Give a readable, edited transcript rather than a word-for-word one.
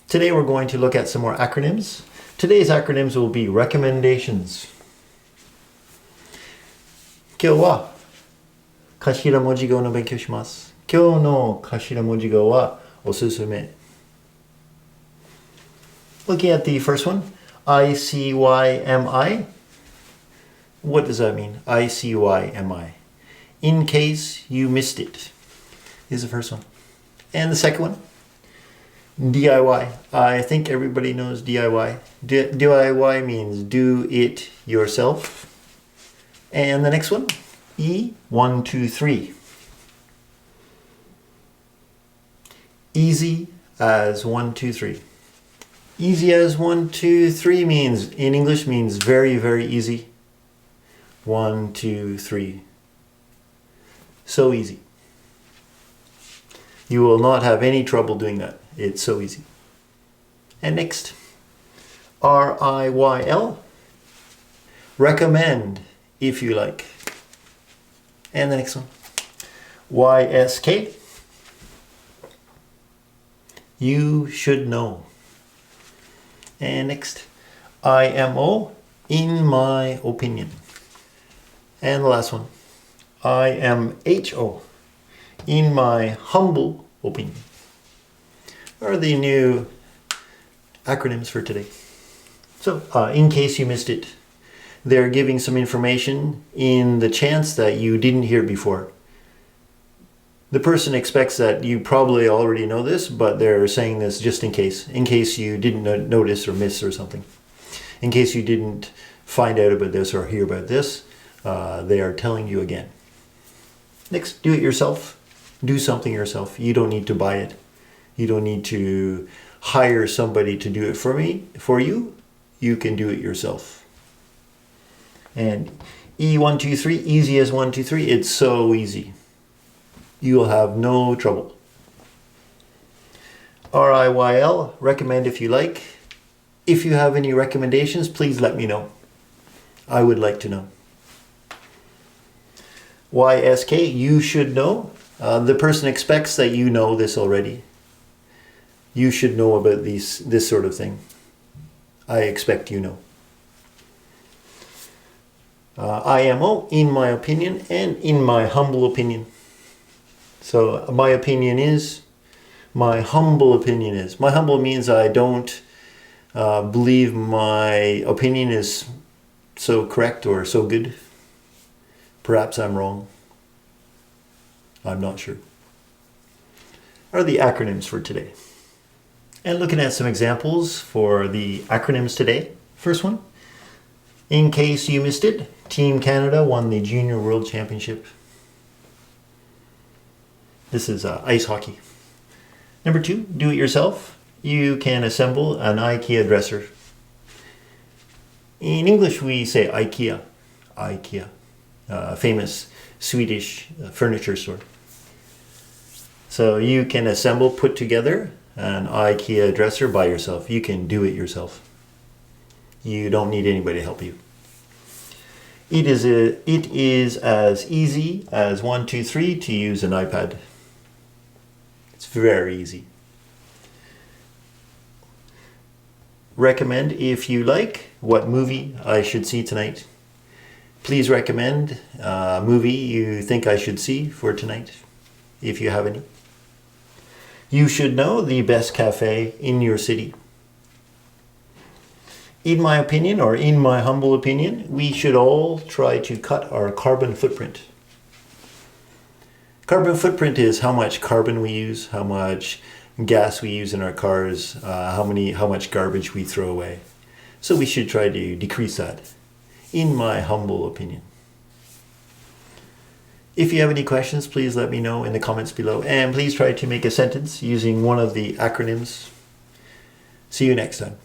Today we're going to look at some more acronyms. Today's acronyms will be recommendations. 今日は頭文字語の勉強します。今日の頭文字語はおすすめ。Looking at the first one, ICYMI. What does that mean? ICYMI. In case you missed it is the first one. And the second one, DIY. I think everybody knows DIY. DIY means do it yourself. And the next one, E123. Easy as 1, 2, 3. Easy as 1, 2, 3 means, in English, means very, very easy. 1, 2, 3. So easy. You will not have any trouble doing that. It's so easy. And next, RIYL. Recommend if you like. And the next one, YSK. You should know. And next, IMO, in my opinion. And the last one, IMHO, in my humble opinion, are the new acronyms for today. So, in case you missed it, they're giving some information in the chance that you didn't hear before. The person expects that you probably already know this, but they're saying this just in case you didn't notice or miss or something. In case you didn't find out about this or hear about this, they are telling you again. Next, do it yourself. Do something yourself. You don't need to buy it. You don't need to hire somebody to do it for you. You can do it yourself. And E123, easy as 1, 2, 3. It's so easy. You will have no trouble. RIYL, recommend if you like. If you have any recommendations, please let me know. I would like to know. YSK, you should know. The person expects that you know this already. You should know about this sort of thing. I expect you know. IMO, in my opinion, and in my humble opinion. So my opinion is, my humble opinion is. My humble means I don't believe my opinion is so correct or so good. Perhaps I'm wrong. I'm not sure. Are the acronyms for today. And looking at some examples for the acronyms today. First one, in case you missed it, Team Canada won the Junior World Championship. This is ice hockey. Number 2, do it yourself. You can assemble an IKEA dresser. In English, we say IKEA. IKEA, famous Swedish furniture store. So you can assemble, put together an IKEA dresser by yourself. You can do it yourself. You don't need anybody to help you. It is as easy as 1, 2, 3 to use an iPad. It's very easy. Recommend if you like what movie I should see tonight. Please recommend a movie you think I should see for tonight, if you have any. You should know the best cafe in your city. In my opinion, or in my humble opinion, we should all try to cut our carbon footprint. Carbon footprint is how much carbon we use, how much gas we use in our cars, how much garbage we throw away. So we should try to decrease that, in my humble opinion. If you have any questions, please let me know in the comments below, and please try to make a sentence using one of the acronyms. See you next time.